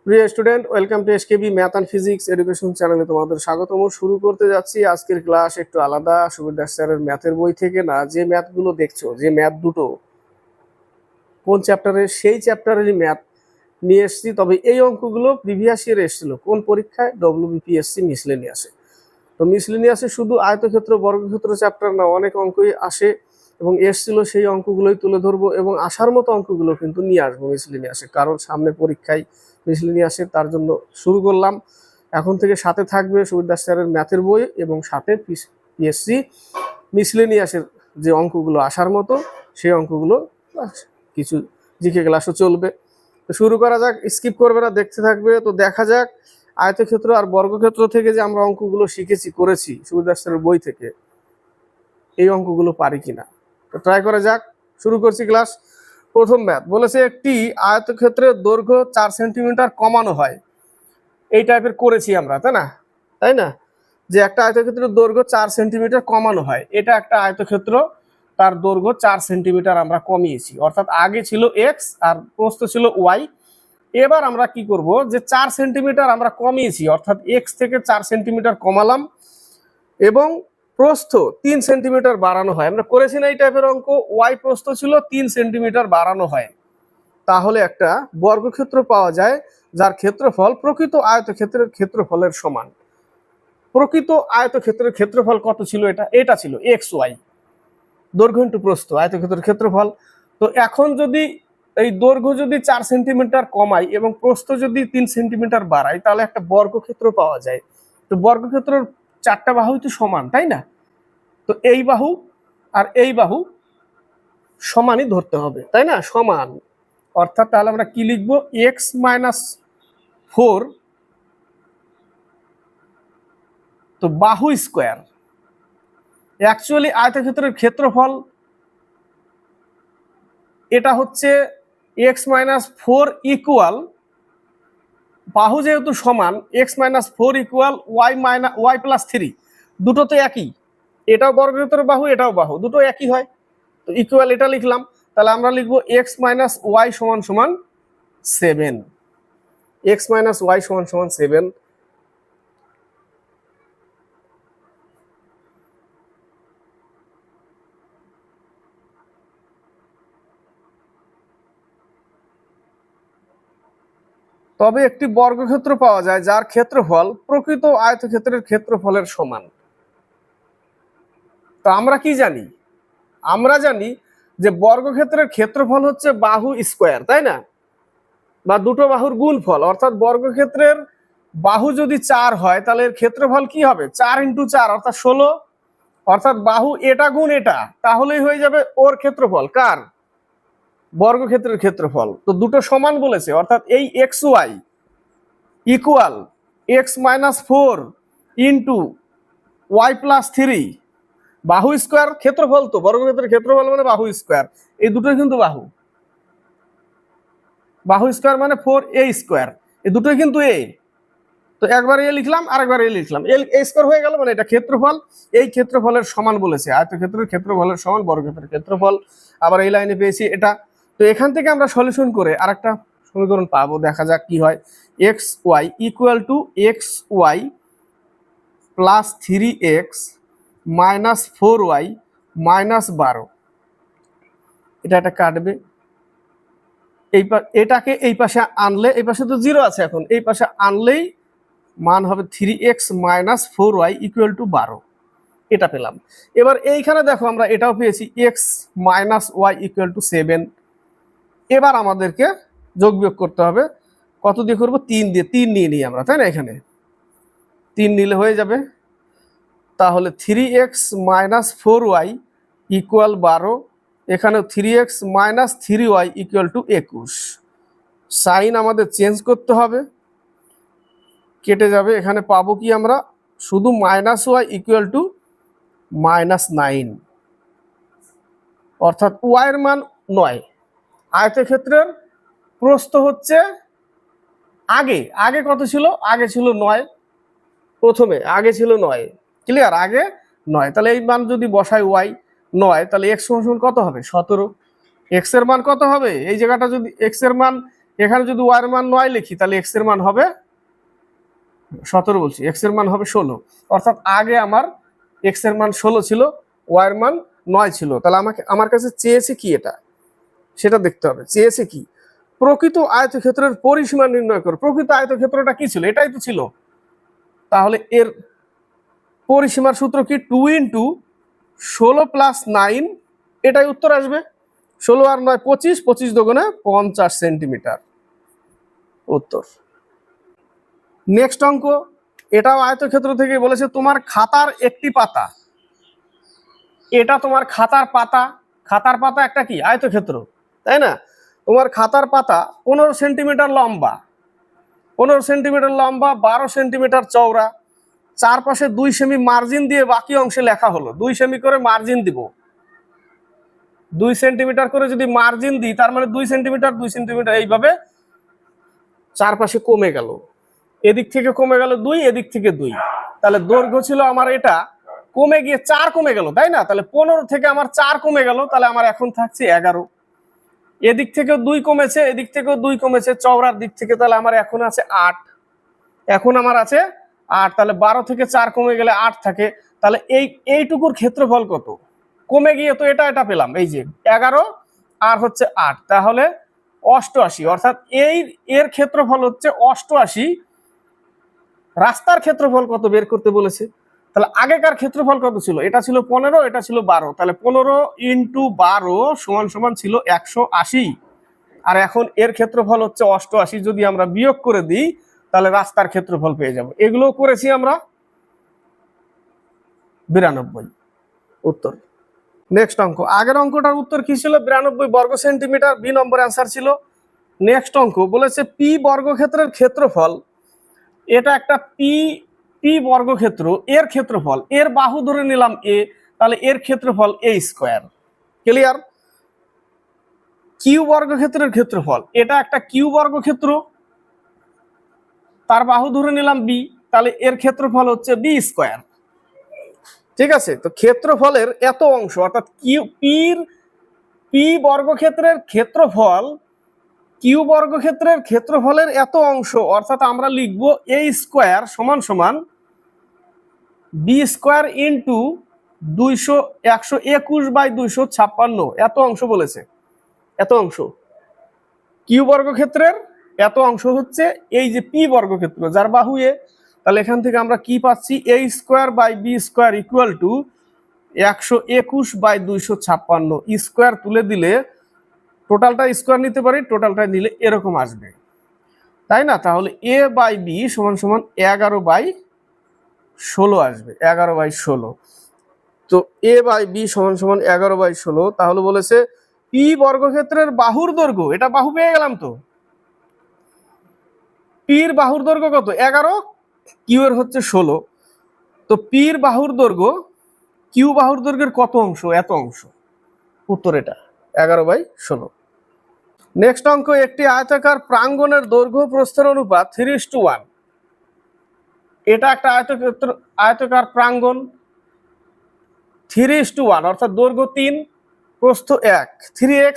প্রিয় student, welcome to SKB math and physics education চ্যানেলে তোমাদের স্বাগতম। শুরু করতে যাচ্ছি আজকের ক্লাস একটু আলাদা। সুবিদাস স্যারের ম্যাথের বই থেকে না, যে ম্যাথগুলো দেখছো, যে ম্যাথ দুটো কোন চ্যাপ্টারের, সেই চ্যাপ্টারেরই ম্যাথ নিয়ে এসেছি। তবে এই অঙ্কগুলো প্রিভিয়াস ইয়ার এসেছিল কোন পরীক্ষায়? ডব্লিউবিপিএসসি মিসলেনিয়াসে। তো মিসলেনিয়াসে শুধু আয়তক্ষেত্র বর্গক্ষেত্র চ্যাপ্টার না, অনেক অঙ্কই আসে এবং এসছিল। সেই অঙ্কগুলোই তুলে ধরবো এবং আসার মতো অঙ্কগুলো কিন্তু নিয়ে আসবো মিসলেনিয়াসে, কারণ সামনে পরীক্ষায় মিসলেনিয়াসে। তার জন্য শুরু করলাম। এখন থেকে সাথে থাকবে সুবিদাস স্যারের ম্যাথের বই এবং সাথে পিএসসি মিসলেনিয়াসের যে অঙ্কগুলো আসার মতো, সেই অঙ্কগুলো কিছু জিকে ক্লাসও চলবে। তো শুরু করা যাক, স্কিপ করবে না, দেখতে থাকবে। তো দেখা যাক আয়তক্ষেত্র আর বর্গক্ষেত্র থেকে যে আমরা অঙ্কগুলো শিখেছি, করেছি সুবিদাস স্যারের বই থেকে, এই অঙ্কগুলো পারি কিনা। তো ট্রাই করা যাক। শুরু করছি ক্লাস। প্রথম ম্যাথ বলেছে একটি আয়তক্ষেত্রের দৈর্ঘ্য 4 সেন্টিমিটার কমানো হয়। এই টাইপের করেছি আমরা, তাই না? যে একটা আয়তক্ষেত্রের দৈর্ঘ্য 4 সেন্টিমিটার কমানো হয়, এটা একটা আয়তক্ষেত্র, তার দৈর্ঘ্য 4 সেন্টিমিটার আমরা কমিয়েছি। অর্থাৎ আগে ছিল এক্স আর প্রস্থ ছিল ওয়াই। এবার আমরা কি করব, যে 4 সেন্টিমিটার আমরা কমিয়েছি, অর্থাৎ এক্স থেকে 4 সেন্টিমিটার কমালাম এবং প্রস্থ 3 সেন্টিমিটার বাড়ানো হয়। আমরা করেছি না এই টাইপের অঙ্ক? ওয়াই প্রস্থ ছিল 3 সেন্টিমিটার বাড়ানো হয়। তাহলে একটা বর্গক্ষেত্র পাওয়া যায় যার ক্ষেত্রফল প্রকৃত আয়তক্ষেত্রের ক্ষেত্রফলের সমান। প্রকৃত আয়তক্ষেত্রের ক্ষেত্রফল কত ছিল? এটা ছিল এক্স ওয়াই, দৈর্ঘ্য ইন্টু প্রস্থ, আয়তক্ষেত্রের ক্ষেত্রফল। তো এখন যদি এই দৈর্ঘ্য যদি 4 সেন্টিমিটার কমাই এবং প্রস্থ যদি 3 সেন্টিমিটার বাড়াই, তাহলে একটা বর্গক্ষেত্র পাওয়া যায়। তো বর্গক্ষেত্রের 4টা বাহুই তো সমান, তাই না? তো এই বাহু আর এই বাহু সমানই ধরতে হবে, তাই না? সমান। অর্থাৎ তাহলে আমরা কি লিখবো? এক্স মাইনাস 4, তো বাহু স্কোয়ার। অ্যাকচুয়ালি আয়তক্ষেত্রের ক্ষেত্রফল এটা হচ্ছে এক্স মাইনাস 4 ইকুয়াল, বাহু যেহেতু সমান, x minus 4 equal y plus 3, দুটো তো একই। এটাও বর্গক্ষেত্রের বাহু, এটাও বাহু, দুটো একই হয়। তো ইকুয়াল এটা লিখলাম। তাহলে আমরা লিখবো এক্স মাইনাস ওয়াই সমান সমান 7। এক্স মাইনাস ওয়াই সমান সমান 7। তবে একটি বর্গক্ষেত্র পাওয়া যায় যার ক্ষেত্রফল প্রকৃত আয়তক্ষেত্রের ক্ষেত্রফলের সমান। তো আমরা কি জানি? আমরা জানি যে বর্গক্ষেত্রের ক্ষেত্রফল হচ্ছে বাহু স্কোয়ার, তাই না? বা দুটো বাহুর গুণফল। অর্থাৎ বর্গক্ষেত্রের বাহু যদি 4 হয়, তাহলে এর ক্ষেত্রফল কি হবে? 4 ইন্টু 4 অর্থাৎ 16। অর্থাৎ বাহু এটা গুণ এটা, তাহলেই হয়ে যাবে ওর ক্ষেত্রফল। কার? বর্গক্ষেত্রের ক্ষেত্রফল। তো দুটো সমান বলেছে, অর্থাৎ এই x y equal x minus 4 into y plus 3, বাহু স্কোয়ার, ক্ষেত্রফল তো বর্গক্ষেত্রের ক্ষেত্রফল মানে বাহু স্কোয়ার। এই দুটোই কিন্তু বাহু, বাহু স্কোয়ার মানে 4a স্কোয়ার, এই দুটোই কিন্তু এ। তো একবার এ লিখলাম, আরেকবার এ লিখলাম, এ স্কোয়ার হয়ে গেল, মানে এটা ক্ষেত্রফল। এই ক্ষেত্রফলের সমান বলেছে, আয়তক্ষেত্রের ক্ষেত্রফলের সমান বর্গক্ষেত্রের ক্ষেত্রফল। আবার এই লাইনে পেয়েছি এটা। তো এখান থেকে আমরা সলিউশন করে আরেকটা সমীকরণ পাবো, দেখা যাক কি হয়। X y equal to x y plus 3x minus 4y minus 12, এটা কাটবে। এটাকে এই পাশে আনলে, এই পাশে তো 0 আছে, এখন এই পাশে আনলেই মান হবে 3x minus 4y equal to 12। এটা পেলাম। এবার এইখানে দেখো আমরা এটাও পেয়েছি, x minus y equal to 7। এবার আমাদেরকে যোগ বিয়োগ করতে হবে। কত দিয়ে করবো? 3 দিয়ে। 3 নিয়ে নিই আমরা, তাই না? এখানে 3 নিলে হয়ে যাবে। তাহলে 3x মাইনাস 4y ইকুয়াল 12, এখানে 3x minus 3y equal to 21। Sign আমাদের চেঞ্জ করতে হবে, কেটে যাবে। এখানে পাবো কি আমরা? শুধু minus y equal to minus 9, অর্থাৎ ওয়াই এর মান 9। আয়তক্ষেত্রের প্রস্থ হচ্ছে আগে কত ছিল? আগে ছিল 9, প্রথমে আগে ছিল 9। ক্লিয়ার? আগে 9। তাহলে এই মান যদি বসাই ওয়াই 9, তাহলে এক্স সমান কত হবে? 17। এক্স এর মান কত হবে? এই জায়গাটা যদি এক্স এর মান এখানে যদি ওয়াই এর মান 9 লিখি তাহলে এক্স এর মান হবে 17 বলছি, এক্স এর মান হবে 16। অর্থাৎ আগে আমার এক্স এর মান 16 ছিল, ওয়াই এর মান 9 ছিল। তাহলে আমার কাছে চেয়েছে কি, এটা সেটা দেখতে হবে। চেয়েছে কি, প্রকৃত আয়তক্ষেত্রের পরিসীমা নির্ণয় করো। প্রকৃত আয়তক্ষেত্রটা কি ছিল, এটাই তো ছিল। তাহলে এর পরিসীমার সূত্র কি, 2 × 16 + 9, এটাই উত্তর আসবে। 16 আর 9 25, 25 দুগুণে 50 সেন্টিমিটার উত্তর। নেক্সট অঙ্ক, এটাও আয়তক্ষেত্র থেকে বলেছে, তোমার খাতার একটি পাতা, এটা তোমার খাতার পাতা, খাতার পাতা একটা কি আয়তক্ষেত্র, তাই না? তোমার খাতার পাতা 15 সেন্টিমিটার লম্বা, 15 সেন্টিমিটার লম্বা, 12 সেন্টিমিটার চওড়া, চারপাশে 2 সেমি মার্জিন দিয়ে বাকি অংশে লেখা হলো। 2 সেমি করে মার্জিন দিব, 2 সেন্টিমিটার করে যদি মার্জিন দিই, তার মানে 2 সেন্টিমিটার 2 সেন্টিমিটার এইভাবে চারপাশে কমে গেল। এদিক থেকে কমে গেল 2, এদিক থেকে 2। তাহলে দৈর্ঘ্য ছিল আমার এটা, কমে গিয়ে 4 কমে গেল, তাই না? তাহলে 15 থেকে আমার 4 কমে গেল, তাহলে আমার এখন থাকছে 11। এদিক থেকেও 2 কমেছে, এদিক থেকেও 2 কমেছে চওড়ার দিক থেকে, তাহলে আমার এখন আছে 8। এখন আমার আছে 8, তাহলে 12 থেকে 4 কমে গেলে 8 থাকে। তাহলে এইটুকুর ক্ষেত্রফল কত? কমে গিয়ে তো এটা পেলাম, এই যে 11 আর হচ্ছে 8, তাহলে 88। অর্থাৎ এর ক্ষেত্রফল হচ্ছে 88। রাস্তার ক্ষেত্রফল কত বের করতে বলেছে। তাহলে আগেকার ক্ষেত্রফল কত ছিল, এটা ছিল 15, এটা ছিল 12, তাহলে 15 × 12 = ছিল 180। আর এখন এর ক্ষেত্রফল হচ্ছে 88, যদি আমরা বিয়োগ করে দিই তাহলে রাস্তার ক্ষেত্রফল পেয়ে যাব। এগুলো করেছি আমরা 92 উত্তর। নেক্সট অঙ্ক, আগের অঙ্কটার উত্তর কি ছিল, 92 বর্গ সেন্টিমিটার, বি নম্বর অ্যান্সার ছিল। নেক্সট অঙ্ক বলেছে পি বর্গক্ষেত্রের ক্ষেত্রফল, এটা একটা পি বর্গক্ষেত্র, এর ক্ষেত্রফল, এর বাহু ধরে নিলাম এ, তাহলে এর ক্ষেত্রফল এ স্কয়ার। ক্লিয়ার? কিউ বর্গক্ষেত্রের ক্ষেত্রফল, এটা একটা কিউ বর্গক্ষেত্র, তার বাহু ধরে নিলাম বি, তাহলে এর ক্ষেত্রফল হচ্ছে বি স্কয়ার। ঠিক আছে, তো ক্ষেত্রফলের এত অংশ, অর্থাৎ পি বর্গক্ষেত্রের ক্ষেত্রফল কিউ বর্গক্ষেত্রের ক্ষেত্রফলের এত অংশ, অর্থাৎ আমরা লিখব এ স্কয়ার = বি স্কয়ার ইন্টু 121/256, এত অংশ বলেছে। এত অংশ কিউ বর্গক্ষেত্রের এত অংশ হচ্ছে এই যে পি বর্গক্ষেত্র, যার বাহু এ। তাহলে এখান থেকে আমরা কি পাচ্ছি, A square by B square = 121/256। Square তুলে দিলে টোটালটা স্কয়ার নিতে পারি, টোটালটা নিলে এরকম আসবে, তাই না? তাহলে এ বাই বি = 11/16 আসবে, 11/16। তো এ বাই বি = 11/16। তাহলে বলেছে পি বর্গক্ষেত্রের বাহুর দৈর্ঘ্য, এটা বাহু পেয়ে গেলাম তো, পির বাহুর দৈর্ঘ্য কত, 11, কিউ এর হচ্ছে 16। তো পির বাহুর দৈর্ঘ্য কিউ বাহুর দৈর্ঘ্যের কত অংশ, এত অংশ, উত্তর এটা 11/16। নেক্সট অঙ্ক, একটি আয়তাকার প্রাঙ্গণের দৈর্ঘ্য প্রস্থের অনুপাত 3:1। এটা একটা আয়তাকার প্রাঙ্গণ, 3:1, অর্থাৎ দৈর্ঘ্য 3, প্রস্থ 1, 3x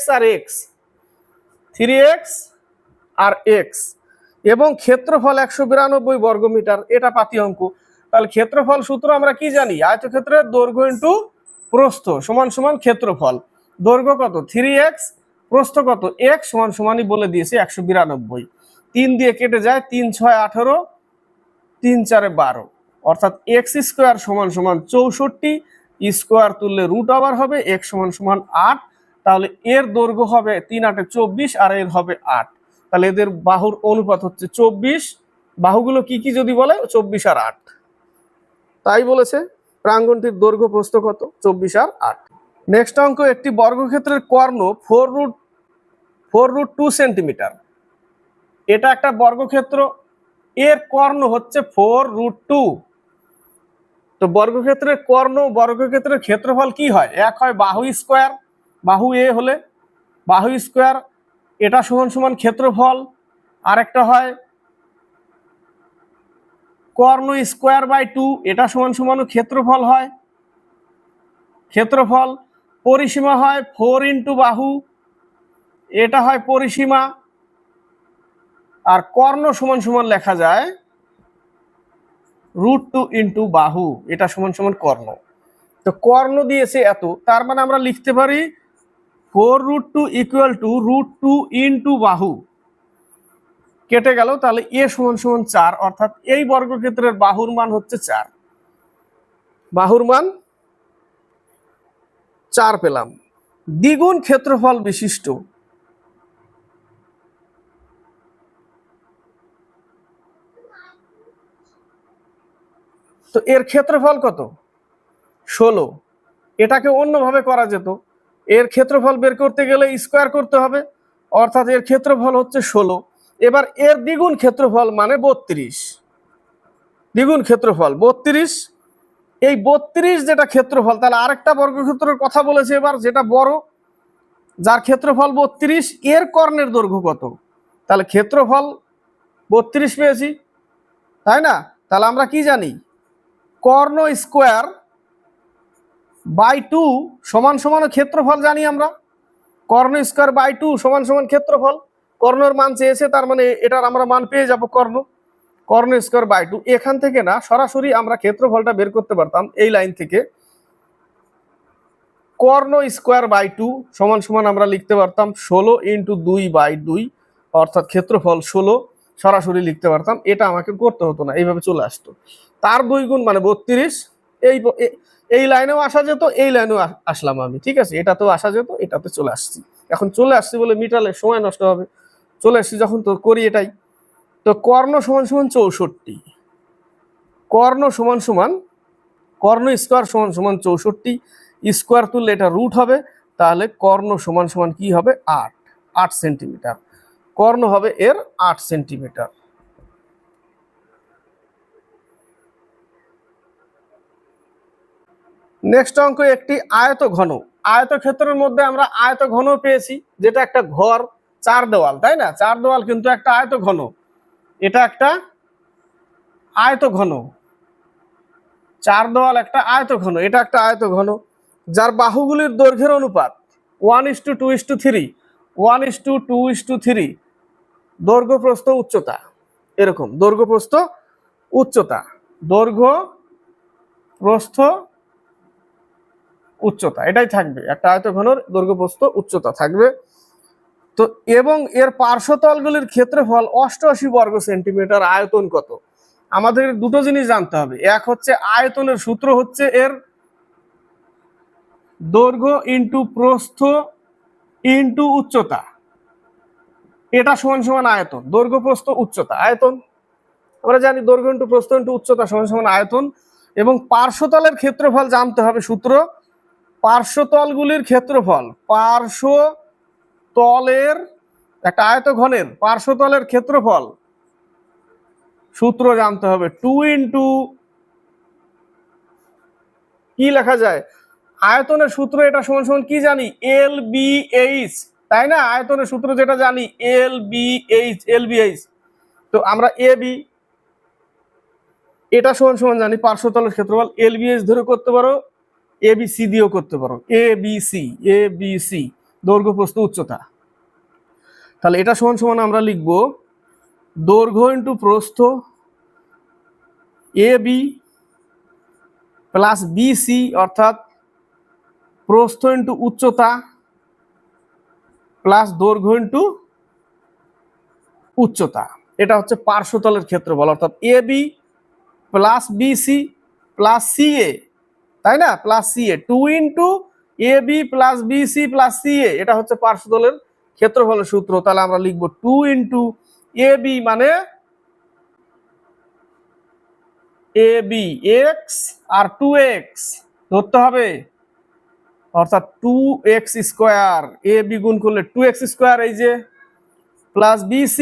আর x, এবং ক্ষেত্রফল 192 বর্গমিটার। এটা পাতি অঙ্ক। তাহলে ক্ষেত্রফল সূত্র আমরা কি জানি, আয়তক্ষেত্রের দৈর্ঘ্য ইন্টু প্রস্থ = ক্ষেত্রফল। দৈর্ঘ্য কত 3x, প্রস্থ কত x, সমানই বলে দিয়েছে 192। 3 দিয়ে কেটে যায়, 3 × 6 = 18, 3 × 4 = 12, অর্থাৎ x স্কয়ার = 64, স্কয়ার তুললে √ হবে, x = 8। তাহলে এর দৈর্ঘ্য হবে 3 × 8 = 24, আর এর হবে 8। তাহলে এদের বাহুর অনুপাত হচ্ছে 24। বাহুগুলো কি কি যদি বলে, 24 আর 8, তাই বলেছে। প্রাঙ্গণটির দৈর্ঘ্য প্রস্থ কত, 24 আর 8। নেক্সট অঙ্ক, একটি বর্গক্ষেত্রের কর্ণ 4√2 সেন্টিমিটার। এটা একটা বর্গক্ষেত্র, এর কর্ণ হচ্ছে 4√2। তো বর্গক্ষেত্রের কর্ণ, বর্গক্ষেত্রের ক্ষেত্রফল কি হয়, এক হয় বাহু স্কয়ার, বাহু এ হলে বাহু স্কয়ার, এটা = ক্ষেত্রফল। আরেকটা হয় কর্ণ স্কয়ার/2, এটা = ক্ষেত্রফল হয়, ক্ষেত্রফল। পরিসীমা হয় 4 × বাহু, এটা হয় পরিসীমা। আর কর্ণ সমান সমান লেখা যায় √2 ইন্টু বাহু, এটা সমান সমান কর্ণ। তো কর্ণ দিয়েছে এত, তার মানে আমরা লিখতে পারি 4√2 ইকুয়াল টু √2 ইন্টু বাহু। কেটে গেল, তাহলে এ সমান সমান 4, অর্থাৎ এই বর্গক্ষেত্রের বাহুর মান হচ্ছে 4, বাহুর মান 4 পেলাম। দ্বিগুণ ক্ষেত্রফল বিশিষ্ট তো এর ক্ষেত্রফল কত? 16। এটাকে অন্যভাবে করা যেত, এর ক্ষেত্রফল বের করতে গেলে স্কোয়ার করতে হবে, অর্থাৎ এর ক্ষেত্রফল হচ্ছে 16। এবার এর দ্বিগুণ ক্ষেত্রফল মানে 32, দ্বিগুণ ক্ষেত্রফল 32। এই 32 যেটা ক্ষেত্রফল, তাহলে আরেকটা বর্গক্ষেত্রের কথা বলেছে এবার, যেটা বড়, যার ক্ষেত্রফল 32, এর কর্ণের দৈর্ঘ্য কত? তাহলে ক্ষেত্রফল 32 পেয়েছি, তাই না? তাহলে আমরা কি জানি, কর্ণ স্কোয়ার বাই 2 সমান সমান ক্ষেত্রফল জানি আমরা। কর্ণ স্কোয়ার বাই 2 সমান সমান ক্ষেত্রফল। কর্ণের মান চেয়েছে, তার মানে এটার আমরা মান পেয়ে যাব কর্ণ। কর্ণ স্কোয়ার বাই 2, এখান থেকে না সরাসরি আমরা ক্ষেত্রফলটা বের করতে পারতাম এই লাইন থেকে। কর্ণ স্কোয়ার বাই 2 সমান সমান আমরা লিখতে পারতাম 16 ইন্টু 2/2, অর্থাৎ ক্ষেত্রফল 16 সরাসরি লিখতে পারতাম। এটা আমাকে করতে হতো না, এইভাবে চলে আসতো। তার 2 গুণ মানে 32। এই লাইনেও আসা যেত, এই লাইনেও আসলাম আমি, ঠিক আছে? এটাতেও আসা যেত, এটাতে চলে আসছি। এখন চলে আসছি বলে মিটালে সময় নষ্ট হবে, চলে আসছি যখন তো করি এটাই। তো কর্ণ সমান সমান 64, কর্ণ সমান সমান কর্ণ স্কোয়ার সমান সমান 64, স্কোয়ার তুললে এটা রুট হবে, তাহলে কর্ণ সমান সমান কি হবে? 8 সেন্টিমিটার। কর্ণ হবে এর 8 সেন্টিমিটার। নেক্সট অঙ্ক, একটি আয়ত ঘন। আয়তক্ষেত্রের মধ্যে আমরা আয়ত ঘন পেয়েছি, যেটা একটা ঘর, 4 দেওয়াল, তাই না? 4 দেওয়াল কিন্তু একটা আয়ত ঘন। এটা একটা আয়ত ঘন, 4 দেওয়াল একটা আয়ত ঘন, এটা একটা আয়ত ঘন, যার বাহুগুলির দৈর্ঘ্যের অনুপাত 1:2:3, 1:2:3, দৈর্ঘ্য প্রস্থ উচ্চতা, এরকম দৈর্ঘ্য প্রস্থ উচ্চতা, দৈর্ঘ্য প্রস্থ উচ্চতা, এটাই থাকবে। একটা আয়তঘনের দৈর্ঘ্য প্রস্থ উচ্চতা থাকবে। তো এবং এর পার্শ্বতলগুলির ক্ষেত্রফল 88 বর্গ সেন্টিমিটার। আয়তন কত? আমাদের দুটো জিনিস জানতে হবে। এক হচ্ছে আয়তনের সূত্র হচ্ছে এর দৈর্ঘ্য ইন্টু প্রস্থ ইন্টু উচ্চতা, এটা সমান সমান আয়তন। দৈর্ঘ্য প্রস্থ উচ্চতা আয়তন, আমরা জানি দৈর্ঘ্য ইন্টু প্রস্থ ইন্টু উচ্চতা সমান সমান আয়তন। এবং পার্শ্বতলের ক্ষেত্রফল জানতে হবে, সূত্র পার্শ্বতলগুলির ক্ষেত্রফল, পার্শ্বতলের একটা আয়তঘনের পার্শ্বতলের ক্ষেত্রফল সূত্র জানতে হবে 2 ইন্টু কি লেখা যায়, আয়তনের সূত্র এটা সমান সমান কি জানি, LBH, তাই না? আয়তনের সূত্র যেটা জানি LBH। তো আমরা AB এটা সমান সমান জানি, পার্শ্বতলের ক্ষেত্রফল LBH ধরে করতে পারো, ABC দিয়েও করতে পারো, ABC দৈর্ঘ্য প্রস্থ উচ্চতা। তাহলে এটা সমান সমান আমরা লিখব দৈর্ঘ্য ইন্টু প্রস্থ AB প্লাস BC, অর্থাৎ প্রস্থ ইন্টু উচ্চতা প্লাস দৈর্ঘ্য ইন্টু উচ্চতা। এটা হচ্ছে পার্শ্বতলের ক্ষেত্রফল, অর্থাৎ AB plus BC plus CA, তাই না? Plus CA, 2 into AB plus BC plus CA, এটা হচ্ছে পার্শ্বতলের ক্ষেত্রফলের সূত্র। তাহলে আমরা লিখব 2 ইন্টু AB মানে AB x আর 2x ধরতে হবে, অর্থাৎ 2x স্কোয়ার, AB গুণ করলে 2x স্কোয়ার, এই যে plus BC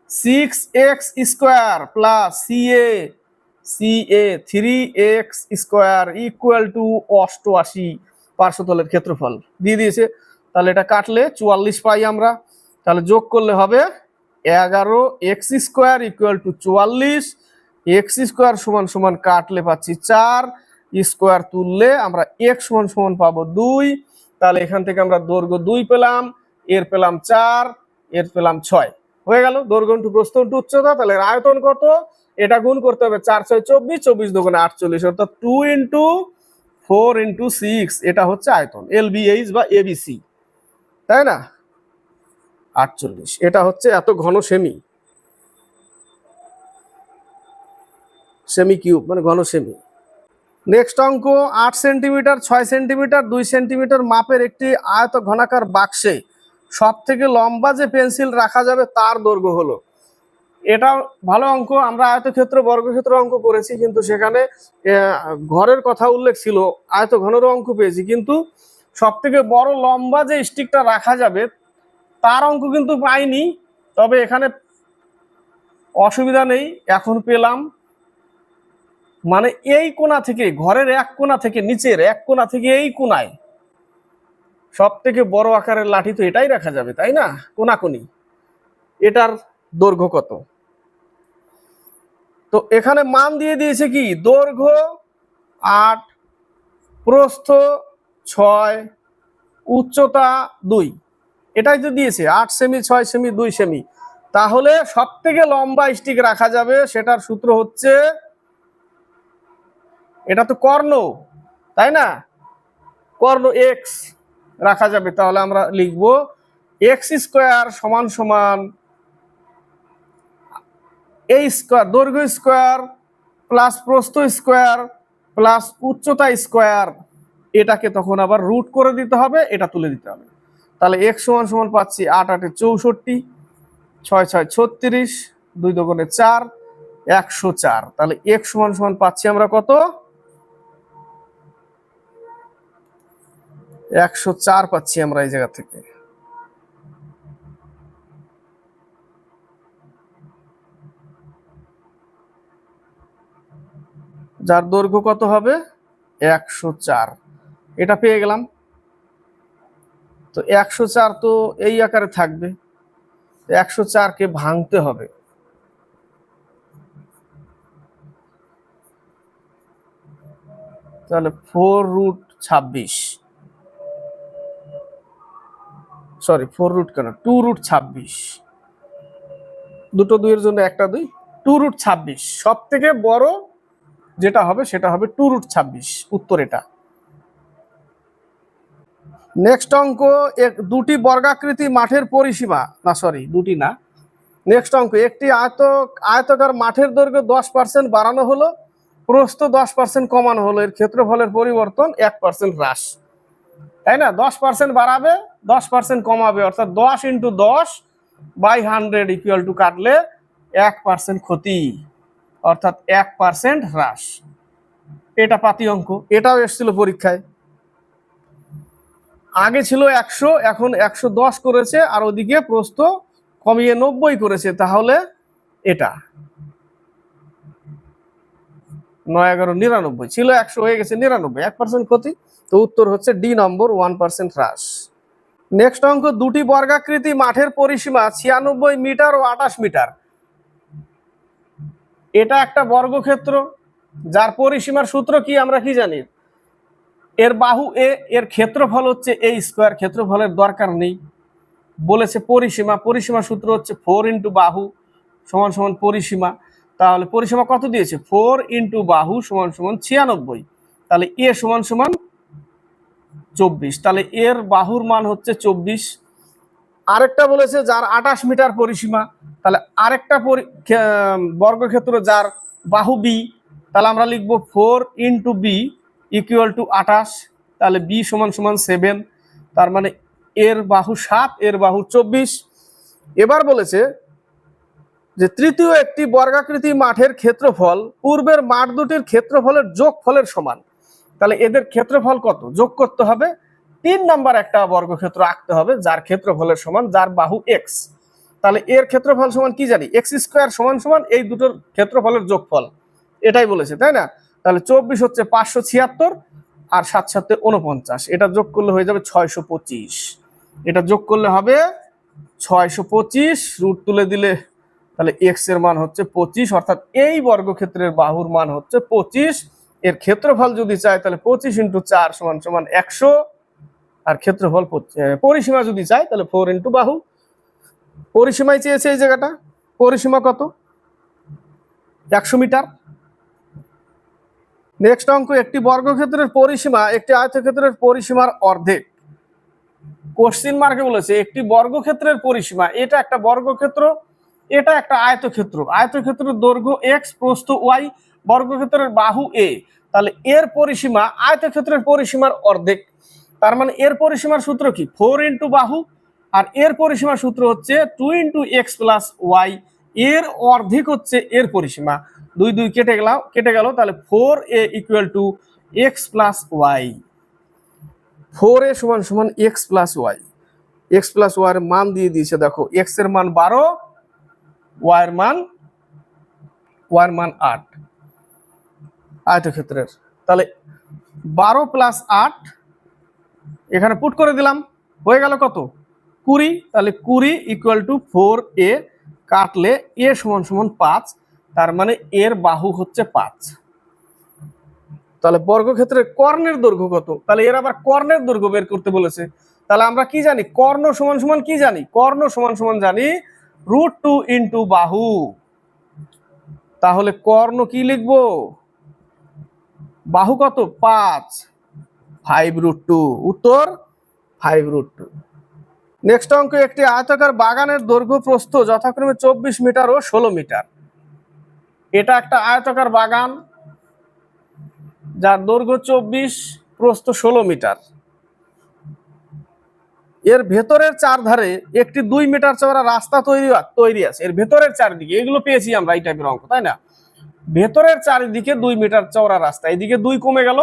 6x square plus CA 3x square equal to 88 পার্শ্বতলের ক্ষেত্রফল দিয়ে দিয়েছে। তাহলে এটা কাটলে 44 পাই আমরা। তাহলে যোগ করলে হবে 11x square equal to 44, x square সমান সমান কাটলে পাচ্ছি 4, স্কোয়ার তুললে আমরা x সমান সমান পাবো 2। তাহলে এখান থেকে আমরা দৈর্ঘ্য 2 পেলাম, এর পেলাম 4, এর পেলাম 6। হয়ে গেল দৈর্ঘ্য ইন্টু প্রস্থ ইন্টু উচ্চতা। তাহলে আয়তন কত, এটা গুণ করতে হবে 4 6 24, 24 দুগুণে 48, অর্থাৎ 2 ইন্টু 4 ইন্টু 6, এটা হচ্ছে আয়তন LBH বা ABC, তাই না? 48, এটা হচ্ছে এত ঘন সেমি, সেমি কিউব মানে ঘন সেমি। নেক্সট অঙ্ক, 8 সেন্টিমিটার 6 সেন্টিমিটার 2 সেন্টিমিটার মাপের একটি আয়ত ঘনাকার বাক্সে সব থেকে লম্বা যে পেন্সিল রাখা যাবে তার দৈর্ঘ্য হলো। এটা ভালো অঙ্ক, আমরা আয়তক্ষেত্র বর্গক্ষেত্র অঙ্ক করেছি, কিন্তু সেখানে ঘরের কথা উল্লেখ ছিল, আয়ত ঘনেরও অঙ্ক পেয়েছি, কিন্তু সব থেকে বড় লম্বা যে স্টিকটা রাখা যাবে তার অঙ্ক কিন্তু পাইনি। তবে এখানে অসুবিধা নেই, এখন পেলাম। মানে এই কোণা থেকে, ঘরের এক কোণা থেকে, নিচের এক কোণা থেকে এই কোণায় সব থেকে বড় আকারের লাঠি তো এটাই রাখা যাবে, তাই না? কোনাকুনি, এটার দৈর্ঘ্য কত? তো এখানে মান দিয়ে দিয়েছে কি, দৈর্ঘ্য 8, প্রস্থ 6, উচ্চতা 2, এটাই তো দিয়েছে, 8 সেমি 6 সেমি 2 সেমি। তাহলে সব থেকে লম্বা স্টিক রাখা যাবে, সেটার সূত্র হচ্ছে, এটা তো কর্ণ, তাই না? কর্ণ এক্স রাখা যাবে। তাহলে আমরা লিখব এক্স স্কোয়ার সমান সমান এই স্কোয়ার, দৈর্ঘ্য স্কোয়ার প্লাস প্রস্থ স্কোয়ার প্লাস উচ্চতা স্কোয়ার, এটাকে তখন আবার রুট করে দিতে হবে, এটা তুলে দিতে হবে। তাহলে এক্স সমান সমান পাচ্ছি 8 8 64, 6 6 36, 2 দুগুণে 4, 104। তাহলে এক্স সমান সমান পাচ্ছি আমরা কত, 104 পাচ্ছি আমরা এই জায়গা থেকে। যার দৈর্ঘ্য কত হবে, 104, এটা পেয়ে গেলাম। তো 104 তো এই আকারে থাকবে, 104কে ভাঙতে হবে। তাহলে 4√26, সরি 4 কেন, 2√26, দুটো দুইয়ের জন্য একটা 2, 2√26 সব থেকে বড় যেটা হবে সেটা হবে 2√26, উত্তর এটা। নেক্সট অঙ্ক, দুটি বর্গাকৃতি মাঠের পরিসীমা, না সরি দুটি না, নেক্সট অঙ্ক, একটি আয়তাকার মাঠের দৈর্ঘ্য 10% বাড়ানো হলো, প্রস্থ 10% কমানো হলো, এর ক্ষেত্রফলের পরিবর্তন 1% হ্রাস, তাই না? 10% বাড়াবে 10% কমাবে, অর্থাৎ 10 ইন্টু 10/100 ইকুয়াল টু কাটলে 1% ক্ষতি, অর্থাৎ 1% হ্রাস। এটা পাতি অঙ্ক, এটাও এসেছিল পরীক্ষায়। আগে ছিল 100, এখন 110 করেছে, আর ওদিকে প্রস্থ কমিয়ে 90 করেছে, তাহলে এটা 9 11 99 ছিল, 100 হয়ে গেছে 99, 1% ক্ষতি। তো উত্তর হচ্ছে ডি নম্বর, 1% হ্রাস। নেক্সট অঙ্ক, দুটি বর্গাকৃতি মাঠের পরিসীমা 96 মিটার ও 28 মিটার। এটা একটা বর্গক্ষেত্র যার পরিসীমার সূত্র কি, আমরা কি জানি, এর বাহু এ, এর ক্ষেত্রফল হচ্ছে এ স্কোয়ার, ক্ষেত্রফলের দরকার নেই, বলেছে পরিসীমা, পরিসীমা সূত্র হচ্ছে 4 ইন্টু বাহু সমান সমান পরিসীমা। তাহলে পরিসীমা কত দিয়েছে, 4 ইন্টু বাহু সমান সমান 96, তাহলে এ সমান সমান 24, তাহলে এর বাহুর মান হচ্ছে 24। আরেকটা বলেছে যার 28 মিটার পরিসীমা, তাহলে আরেকটা বর্গক্ষেত্র যার বাহু বি, তাহলে আমরা লিখবো 4 ইন্টু বি ইকুয়াল টু 28, তাহলে বি সমান সমান 7, তার মানে এর বাহু 7, এর বাহু 24। এবার বলেছে যে তৃতীয় একটি বর্গাকৃতি মাঠের ক্ষেত্রফল পূর্বের মাঠ দুটির ক্ষেত্রফলের যোগফলের সমান, তাহলে এদের ক্ষেত্রফল কত যোগ করতে হবে। 3 নাম্বার একটা বর্গক্ষেত্র আঁকতে হবে যার ক্ষেত্রফলের সমান, যার বাহু এক্স, তাহলে এর ক্ষেত্রফল সমান কি জানি, এক্স স্কোয়ার সমান সমান এই দুটোর ক্ষেত্রফলের যোগফল, এটাই বলেছে, তাই না? তাহলে 24 হচ্ছে 576, আর 7 7 49, এটা যোগ করলে হয়ে যাবে 625, এটা যোগ করলে হবে 625, রুট তুলে দিলে তাহলে এক্স এর মান হচ্ছে 25, অর্থাৎ এই বর্গক্ষেত্রের বাহুর মান হচ্ছে 25। এর ক্ষেত্রফল যদি চাই তাহলে 25 ইন্টু 4 সমান সমান 100, আর ক্ষেত্রফল পরিসীমা যদি চাই তাহলে 4 ইন্টু বাহু পরিসীমায় চেয়েছে এই জায়গাটা, পরিসীমা কত? 100 মিটার। নেক্সট অঙ্ক, একটি বর্গক্ষেত্রের পরিসীমা একটি আয়তক্ষেত্রের পরিসীমার অর্ধেক। কোশ্চিন মার্কে বলেছে একটি বর্গক্ষেত্রের পরিসীমা, এটা একটা বর্গক্ষেত্র, এটা একটা আয়তক্ষেত্র, আয়তক্ষেত্রের দৈর্ঘ্য x, প্রস্থ y, বর্গক্ষেত্রের বাহু a, তাহলে এর পরিসীমা আয়তক্ষেত্রের পরিসীমার অর্ধেক। তার মানে এর পরিসীমার সূত্র কি? 4 ইন্টু বাহু, আর এর পরিসীমার সূত্র হচ্ছে 2 ইন্টু এক্স প্লাস ওয়াই, এর অর্ধেক হচ্ছে এর পরিসীমা। 2 2 কেটে গেল, তাহলে 4a equal to x plus y. 4a সমান সমান x plus y. X plus y এর মান দিয়ে দিয়েছে, দেখো এক্স এর মান 12, ওয়াই এর মান 8 আয়তক্ষেত্রের। তাহলে 12 প্লাস 8 এখানে পুট করে দিলাম, হয়ে গেল কত? 20। তাহলে 20 ইকুয়াল টু 4a, কাটলে a সমান সমান 5, তার মানে এর বাহু হচ্ছে 5। তাহলে বর্গক্ষেত্রের কর্ণের দৈর্ঘ্য কত? তাহলে এর আবার কর্ণের দৈর্ঘ্য বের করতে বলেছে। তাহলে আমরা কি জানি? কর্ণ সমান সমান কি জানি? কর্ণ সমান সমান জানি √2 ইন্টু বাহু। তাহলে কর্ণ কি লিখবো? বাহু কত? 5, 5√2, উত্তর 5√2। নেক্সট অঙ্ক, একটি আয়তাকার বাগানের দৈর্ঘ্য প্রস্থ যথাক্রমে 24 মিটার ও 16 মিটার। এটা একটা আয়তাকার বাগান যার দৈর্ঘ্য 24, প্রস্থ 16 মিটার। এর ভেতরের চারধারে একটি 2 মিটার চওড়া রাস্তা তৈরি আছে। এর ভেতরের চারিদিকে, এগুলো পেয়েছি আমরা এই টাইপের অঙ্ক, তাই না? ভেতরের চারিদিকে 2 মিটার চওড়া রাস্তা, এদিকে 2 কমে গেল,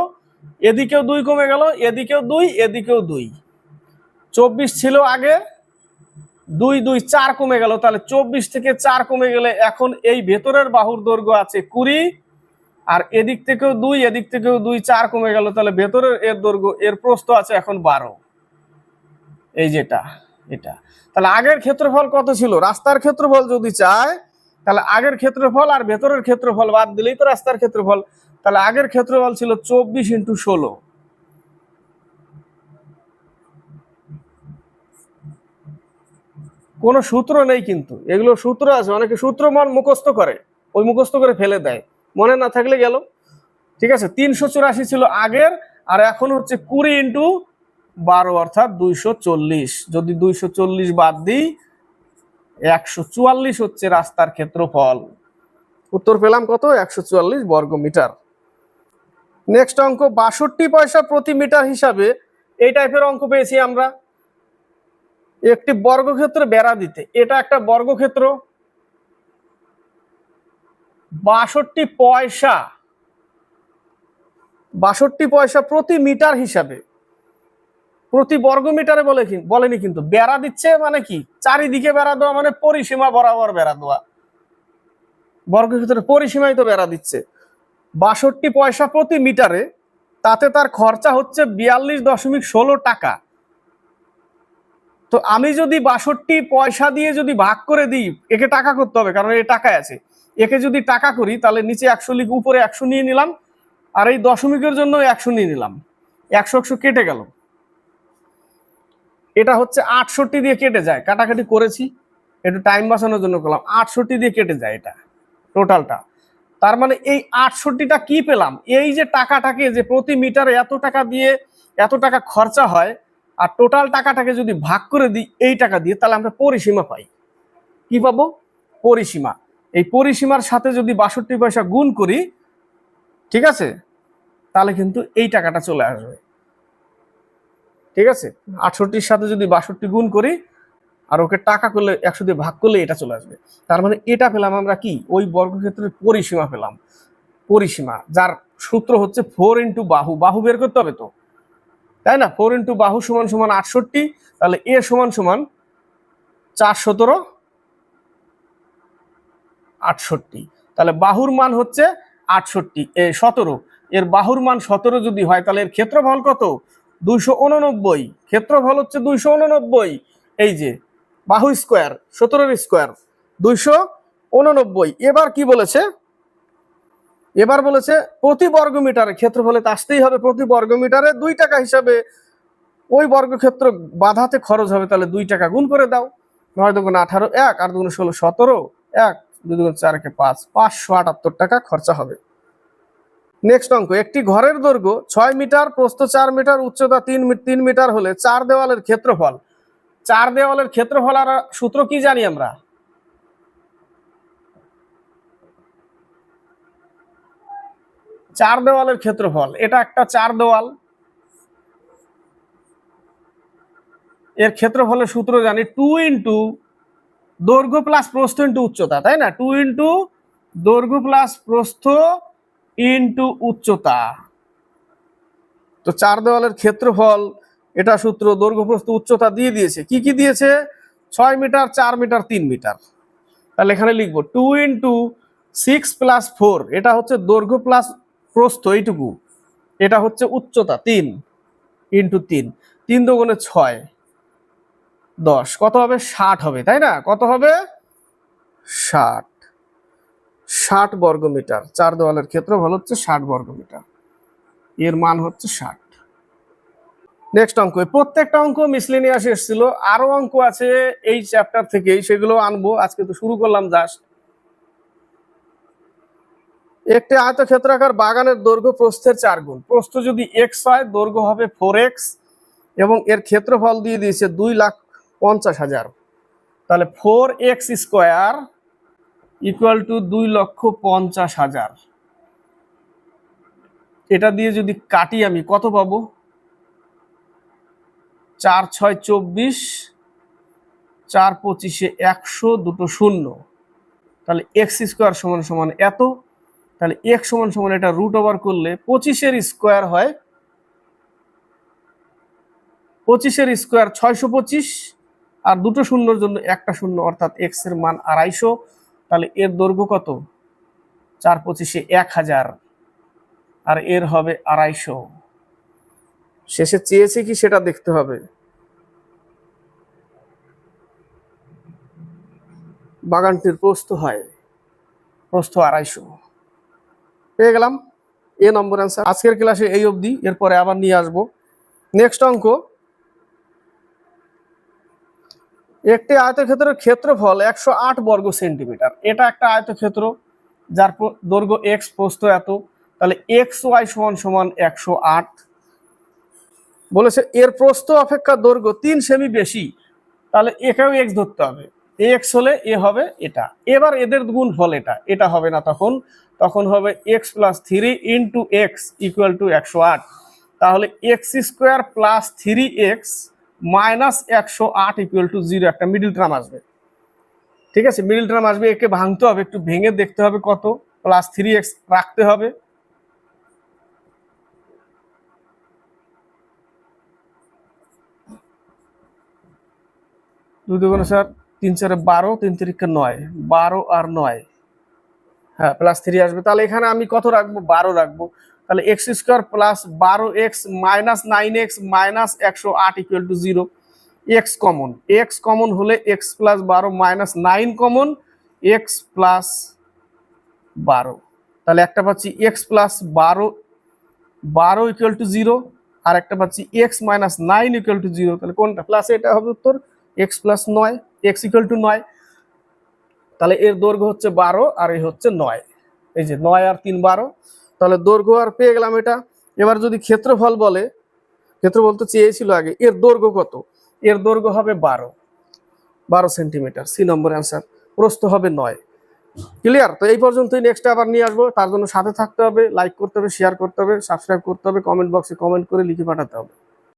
এদিকেও 2 কমে গেল, এদিকেও 2, এদিকেও 2। 24 ছিল আগে, 2 2 4 কমে গেল, তাহলে 24 থেকে 4 কমে গেলে এখন এই ভেতরের বাহুর দৈর্ঘ্য আছে 20, আর এদিক থেকেও 2, এদিক থেকেও 2, 4 কমে গেল, তাহলে ভেতরের এর দৈর্ঘ্য, এর প্রস্থ আছে এখন 12। এই যেটা, এটা। তাহলে আগের ক্ষেত্রফল কত ছিল? রাস্তার ক্ষেত্রফল যদি চায়, তাহলে আগের ক্ষেত্রফল আর ভেতরের ক্ষেত্রফল বাদ দিলেই তো রাস্তার ক্ষেত্রফল। তাহলে আগের ক্ষেত্রফল ছিল 24 ইন্টু 16। কোনো সূত্র নেই কিন্তু, এগুলো সূত্র আছে, অনেকে সূত্র মুখস্থ করে, ওই মুখস্থ করে ফেলে দেয়, মনে না থাকলে গেল। ঠিক আছে, 384 ছিল আগের, আর এখন হচ্ছে 20 ইন্টু 12 অর্থাৎ 240। যদি 240 বাদ দিই, 144 হচ্ছে রাস্তার ক্ষেত্রফল। উত্তর পেলাম কত? 144 বর্গ মিটার। নেক্সট অঙ্ক, 62 পয়সা প্রতি মিটার হিসাবে এই টাইপের অঙ্ক পেয়েছি আমরা। একটি বর্গক্ষেত্র বেড়া দিতে, এটা একটা বর্গক্ষেত্র, 62 পয়সা প্রতি মিটার হিসাবে, প্রতি বর্গ মিটারে বলেনি কিন্তু, বেড়া দিচ্ছে মানে কি? চারিদিকে বেড়া দেওয়া মানে পরিসীমা বরাবর বেড়া দেওয়া, বর্গক্ষেত্রের পরিসীমায় তো বেড়া দিচ্ছে। 62 পয়সা প্রতি মিটারে, তাতে তার খরচা হচ্ছে 42.16 টাকা। তো আমি যদি 62 পয়সা দিয়ে যদি ভাগ করে দিই, একে টাকা করতে হবে কারণ এ টাকায় আছে, একে যদি টাকা করি তাহলে নিচে 100 লিখে উপরে 100 নিয়ে নিলাম, আর এই দশমিকের জন্য 100 নিয়ে নিলাম, 100 কেটে গেল। এটা হচ্ছে 68 দিয়ে কেটে যায়, কাটাকাটি করেছি একটু টাইম বাঁচানোর জন্য করলাম, 68 দিয়ে কেটে যায় এটা টোটালটা। তার মানে এই 68টা কি পেলাম? এই যে টাকাটাকে, যে প্রতি মিটারে এত টাকা দিয়ে এত টাকা খরচা হয়, আর টোটাল টাকাটাকে যদি ভাগ করে দিই এই টাকা দিয়ে, তাহলে আমরা পরিসীমা পাই। কি পাবো? পরিসীমা। এই পরিসীমার সাথে যদি 62 পয়সা গুণ করি, ঠিক আছে, তাহলে কিন্তু এই টাকাটা চলে আসবে। ঠিক আছে, 68-র সাথে যদি 62 গুণ করি আর ওকে টাকা করলে 100 দিয়ে ভাগ করলে এটা চলে আসবে। তার মানে এটা পেলাম আমরা কি? ওই বর্গক্ষেত্রের পরিসীমা পেলাম। পরিসীমা যার সূত্র হচ্ছে 4 ইন্টু বাহু, বাহু বের করতে হবে তো, তাই না? 4 ইন্টু বাহু সমান সমান 68, তাহলে এ সমান সমান 4 17 68। তাহলে বাহুর মান হচ্ছে 68, 17, এর বাহুর মান 17 যদি হয়, তাহলে এর ক্ষেত্রফল কত? 289। ক্ষেত্রফল হচ্ছে 289, এই যে বাহু স্কোয়ার, 17 স্কোয়ার 289। এবার কি বলেছে? এবার বলেছে প্রতি বর্গ মিটারে, ক্ষেত্রফলে তো আসতেই হবে, প্রতি বর্গ মিটারে 2 টাকা হিসাবে ওই বর্গক্ষেত্র বাঁধাতে খরচ হবে, তাহলে 2 টাকা গুণ করে দাও। 9 দুগুণ 18, 1 আর দুগুণ 16, 17, 1 2 দুগুণ 4 একে 5, 578 টাকা খরচা হবে। নেক্সট অঙ্ক, একটি ঘরের দৈর্ঘ্য 6 মিটার, প্রস্থ 4 মিটার, উচ্চতা 3 মিটার হলে 4 দেওয়ালের ক্ষেত্রফল। 4 দেওয়ালের ক্ষেত্রফল আর সূত্র কি জানি আমরা? চার দেওয়ালের ক্ষেত্রফল, এটা একটা 4 দেওয়াল, এর ক্ষেত্রফলের সূত্র জানি 2 ইন্টু দৈর্ঘ্য প্লাস প্রস্থ ইন্টু উচ্চতা, তাই না? 2 ইন্টু দৈর্ঘ্য প্লাস প্রস্থ ইন্টু উচ্চতা। তো 4 দেওয়ালের ক্ষেত্রফল, এটা সূত্র দৈর্ঘ্য প্রস্থ উচ্চতা দিয়ে দিয়েছে। কি কি দিয়েছে? 6 মিটার, 4 মিটার, 3 মিটার। তাহলে এখানে লিখবো 2 ইন্টু 6 প্লাস 4, এটা হচ্ছে দৈর্ঘ্য প্লাস প্রস্থ এইটুকু, এটা হচ্ছে উচ্চতা 3 ইন্টু 3, 3 দুগুণে 6, 10, কত হবে? 60 হবে, তাই না? কত হবে? 60 বর্গ মিটার। 4 দেওয়ালের ক্ষেত্রফল হচ্ছে 60 বর্গ মিটার, এর মান হচ্ছে 60। নেক্সট অঙ্ক, প্রত্যেকটা অঙ্ক মিসলেনিয়াস এসেছিল, আরো অঙ্ক আছে এই চ্যাপ্টার থেকেই, সেগুলো আনবো, আজকে তো শুরু করলাম জাস্ট। একটি আয়তক্ষেত্রাকার বাগানের দৈর্ঘ্য প্রস্থের 4 গুণ। প্রস্থ যদি x হয়, দৈর্ঘ্য হবে 4x, এবং এর ক্ষেত্রফল দিয়ে দিয়েছে 2,50,000। তাহলে 4x স্কোয়ার ইকুয়াল টু 2,50,000। এটা দিয়ে যদি কাটি আমি কত পাবো? 4 6 24, 4 25 100, দুটো শূন্য, তাহলে x স্কোয়ার সমান সমান এত। তাহলে x সমান সমান এটা রুট ওভার করলে 25-এর স্কোয়ার হয়, 25-এর স্কোয়ার 625, আর দুটো শূন্যর জন্য একটা শূন্য, অর্থাৎ x এর মান 250। তাহলে এর দৈর্ঘ্য কত? 4 25 1000, আর এর হবে 250। শেষে চেয়েছে কি সেটা দেখতে হবে। বাগানটির প্রস্থ 250, পেয়ে গেলাম এ নম্বর অ্যান্সার। আজকের ক্লাসে এই অবধি, এরপরে আবার নিয়ে আসবো। নেক্সট অঙ্ক, একটি আয়তক্ষেত্রের ক্ষেত্রফল 108 বর্গ সেন্টিমিটার। এটা একটা আয়তক্ষেত্র যার দৈর্ঘ্য x, প্রস্থ এত। তাহলে xy সমান সমান 108 বলেছে। এর প্রস্থ অপেক্ষা দৈর্ঘ্য 3 সেমি বেশি, তাহলে একেও x ধরতে হবে। x হলে এ হবে এটা। এবার এদের গুণফল এটা হবে না, তখন হবে x plus 3 into x equal to 108। তাহলে x square plus 3x minus 108 equal to 0, একটা মিডিল টার্ম আসবে। ঠিক আছে, মিডিল টার্ম আসবে, একে ভাঙতে হবে, একটু ভেঙে দেখতে হবে কত। প্লাস 3x রাখতে হবে, দুই দুগুণে 4, 3 4 12, 3 3 9, 12 আর 9, হ্যাঁ প্লাস 3 আসবে। তাহলে এখানে আমি কত রাখবো? 12 রাখবো। তাহলে x square plus 12x minus 9x minus 108 equal to 0। x common হলে x plus 12 minus 9 common, x plus 12। তাহলে একটা পাচ্ছি x প্লাস 12 ইকুয়াল টু 0, আর একটা পাচ্ছি x মাইনাস 9 ইকুয়াল টু 0। তাহলে কোনটা প্লাস? এটা হবে উত্তর, x plus 9, x equal to 9। তাহলে এর দৈর্ঘ্য হচ্ছে 12 আর এই হচ্ছে 9, এই যে 9 আর 3 12। তাহলে দৈর্ঘ্য আর পেয়ে গেলাম এটা। এবার যদি ক্ষেত্রফল বলে, ক্ষেত্রফল তো চেয়েছিল আগে, এর দৈর্ঘ্য কত? এর দৈর্ঘ্য হবে 12 সেন্টিমিটার, সি নম্বর অ্যান্সার। প্রস্থ হবে 9। ক্লিয়ার? তো এই পর্যন্তই, নেক্সট আবার নিয়ে আসবো। তার জন্য সাথে থাকতে হবে, লাইক করতে হবে, শেয়ার করতে হবে, সাবস্ক্রাইব করতে হবে, কমেন্ট বক্সে কমেন্ট করে লিখে পাঠাতে হবে।